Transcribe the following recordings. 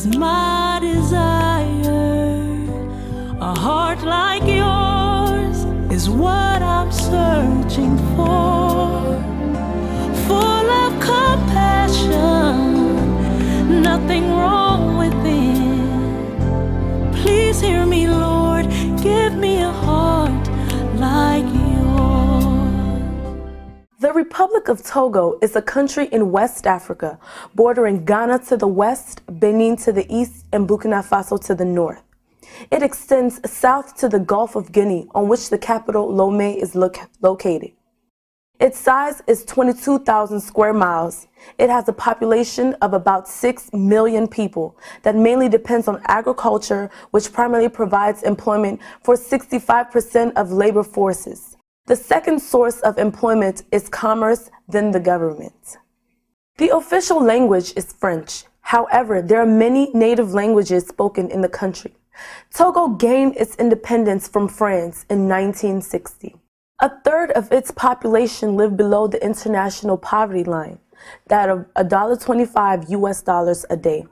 is my desire. A heart like yours is what I'm searching for. Full of compassion, nothing wrong within. Please hear me, Lord, give me a heart like yours. The Republic of Togo is a country in West Africa, bordering Ghana to the west, Benin to the east, and Burkina Faso to the north. It extends south to the Gulf of Guinea, on which the capital, Lomé, is located. Its size is 22,000 square miles. It has a population of about 6 million people that mainly depends on agriculture, which primarily provides employment for 65% of labor forces. The second source of employment is commerce, then the government. The official language is French. However, there are many native languages spoken in the country. Togo gained its independence from France in 1960. A third of its population live below the international poverty line, that of $1.25 US a day.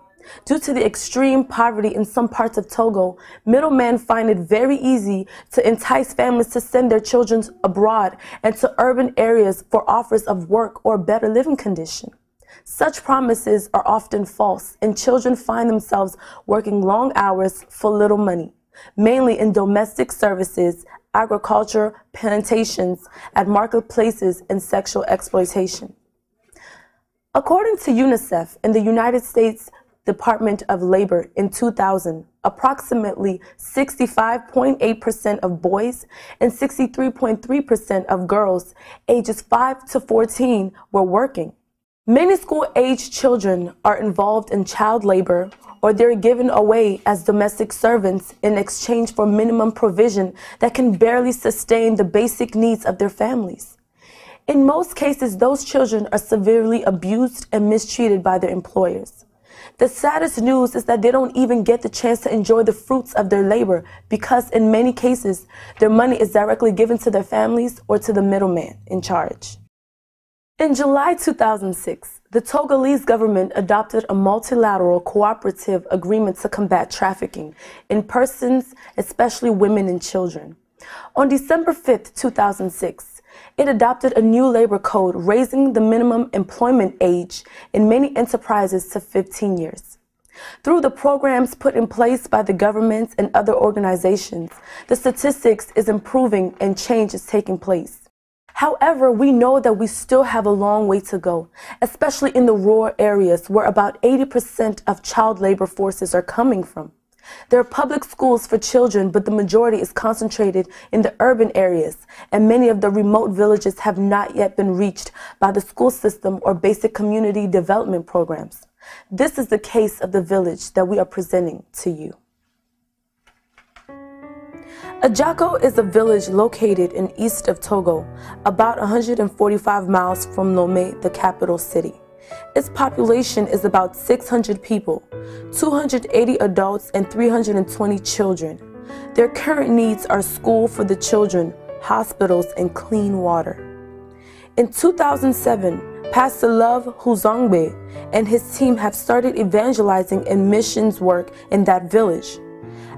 Due to the extreme poverty in some parts of Togo, middlemen find it very easy to entice families to send their children abroad and to urban areas for offers of work or better living condition. Such promises are often false, and children find themselves working long hours for little money, mainly in domestic services, agriculture, plantations, at marketplaces, and sexual exploitation. According to UNICEF in the United States Department of Labor in 2000, approximately 65.8% of boys and 63.3% of girls ages 5 to 14 were working. Many school-aged children are involved in child labor, or they're given away as domestic servants in exchange for minimum provision that can barely sustain the basic needs of their families. In most cases, those children are severely abused and mistreated by their employers. The saddest news is that they don't even get the chance to enjoy the fruits of their labor because in many cases, their money is directly given to their families or to the middleman in charge. In July 2006, the Togolese government adopted a multilateral cooperative agreement to combat trafficking in persons, especially women and children. On December 5, 2006, it adopted a new labor code raising the minimum employment age in many enterprises to 15 years. Through the programs put in place by the government and other organizations, the statistics is improving and change is taking place. However, we know that we still have a long way to go, especially in the rural areas where about 80% of child labor forces are coming from. There are public schools for children, but the majority is concentrated in the urban areas, and many of the remote villages have not yet been reached by the school system or basic community development programs. This is the case of the village that we are presenting to you. Adjako is a village located in east of Togo, about 145 miles from Lomé, the capital city. Its population is about 600 people, 280 adults and 320 children. Their current needs are school for the children, hospitals, and clean water. In 2007, Pastor Love Huzongbe and his team have started evangelizing and missions work in that village.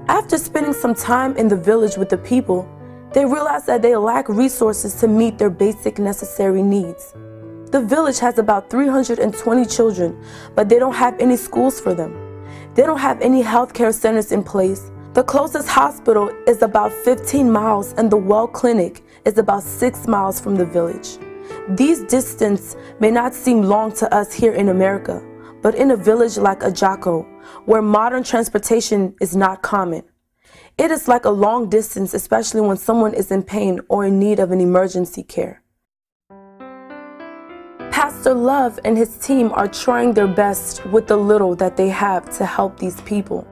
After spending some time in the village with the people, they realized that they lack resources to meet their basic necessary needs. The village has about 320 children, but they don't have any schools for them. They don't have any healthcare centers in place. The closest hospital is about 15 miles and the well clinic is about 6 miles from the village. These distances may not seem long to us here in America, but in a village like Adjako, where modern transportation is not common, it is like a long distance, especially when someone is in pain or in need of an emergency care. Pastor Love and his team are trying their best with the little that they have to help these people.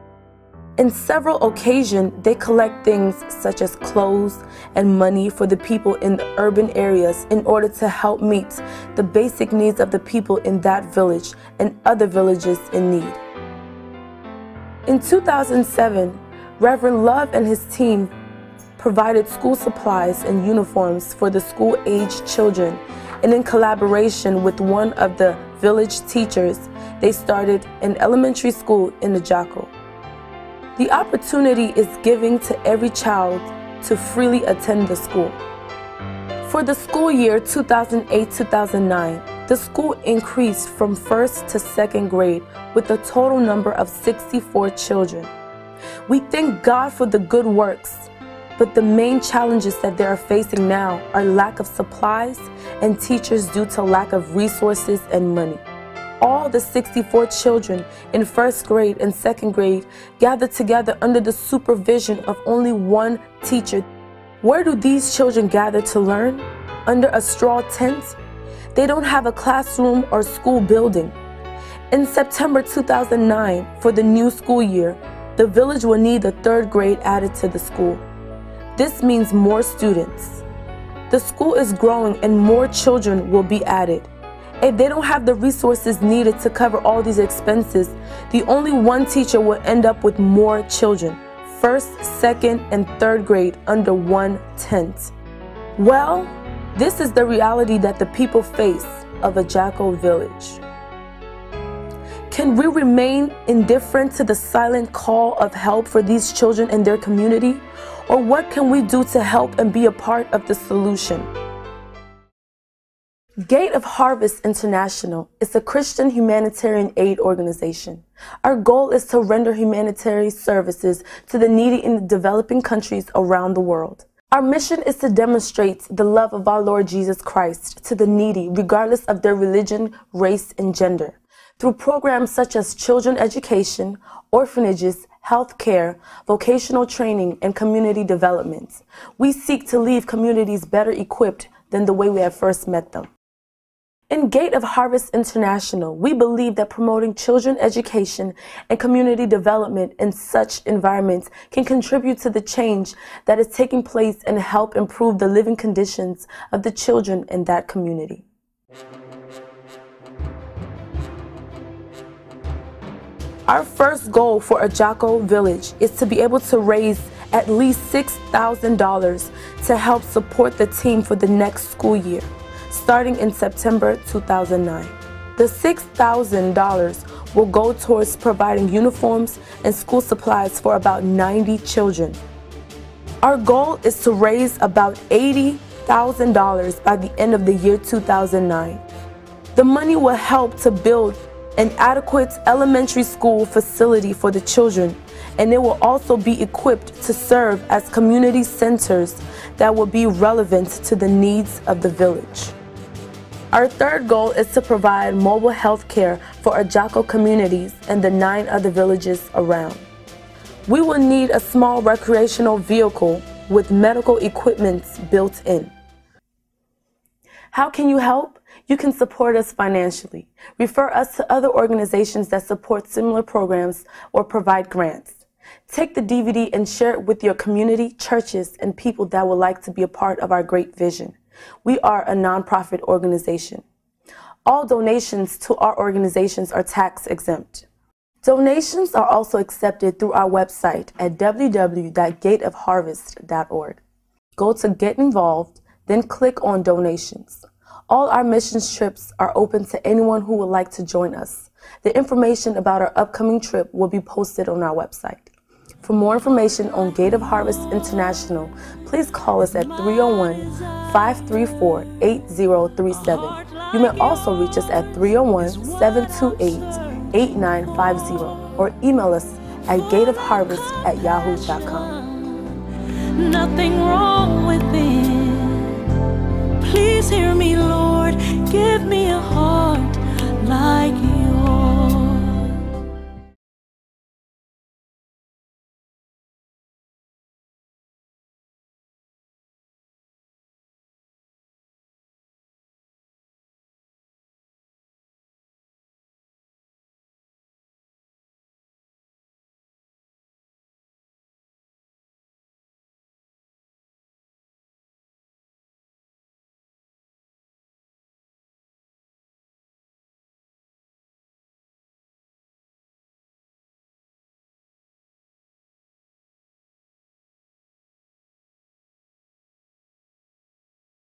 In several occasions, they collect things such as clothes and money for the people in the urban areas in order to help meet the basic needs of the people in that village and other villages in need. In 2007, Reverend Love and his team provided school supplies and uniforms for the school-aged children, and in collaboration with one of the village teachers, they started an elementary school in Adjako. The opportunity is given to every child to freely attend the school. For the school year 2008-2009, the school increased from 1st to 2nd grade with a total number of 64 children. We thank God for the good works, but the main challenges that they are facing now are lack of supplies and teachers due to lack of resources and money. All the 64 children in 1st grade and 2nd grade gathered together under the supervision of only one teacher. Where do these children gather to learn? Under a straw tent? They don't have a classroom or school building. In September 2009, for the new school year, the village will need the 3rd grade added to the school. This means more students. The school is growing and more children will be added. If they don't have the resources needed to cover all these expenses, the only one teacher will end up with more children, 1st, 2nd, and 3rd grade under one tent. Well, this is the reality that the people face of Adjako village. Can we remain indifferent to the silent call of help for these children and their community? Or what can we do to help and be a part of the solution? Gate of Harvest International is a Christian humanitarian aid organization. Our goal is to render humanitarian services to the needy in developing countries around the world. Our mission is to demonstrate the love of our Lord Jesus Christ to the needy, regardless of their religion, race, and gender, through programs such as children education, orphanages, health care, vocational training, and community development. We seek to leave communities better equipped than the way we have first met them. In Gate of Harvest International, we believe that promoting children education and community development in such environments can contribute to the change that is taking place and help improve the living conditions of the children in that community. Our first goal for Adjako Village is to be able to raise at least $6,000 to help support the team for the next school year, starting in September 2009. The $6,000 will go towards providing uniforms and school supplies for about 90 children. Our goal is to raise about $80,000 by the end of the year 2009. The money will help to build an adequate elementary school facility for the children, and it will also be equipped to serve as community centers that will be relevant to the needs of the village. Our third goal is to provide mobile health care for Adjako communities and the 9 other villages around. We will need a small recreational vehicle with medical equipment built in. How can you help? You can support us financially. Refer us to other organizations that support similar programs or provide grants. Take the DVD and share it with your community, churches, and people that would like to be a part of our great vision. We are a nonprofit organization. All donations to our organizations are tax exempt. Donations are also accepted through our website at www.gateofharvest.org. Go to Get Involved, then click on Donations. All our missions trips are open to anyone who would like to join us. The information about our upcoming trip will be posted on our website. For more information on Gate of Harvest International, please call us at 301-534-8037. You may also reach us at 301-728-8950 or email us at gateofharvest@yahoo.com. Nothing wrong with it.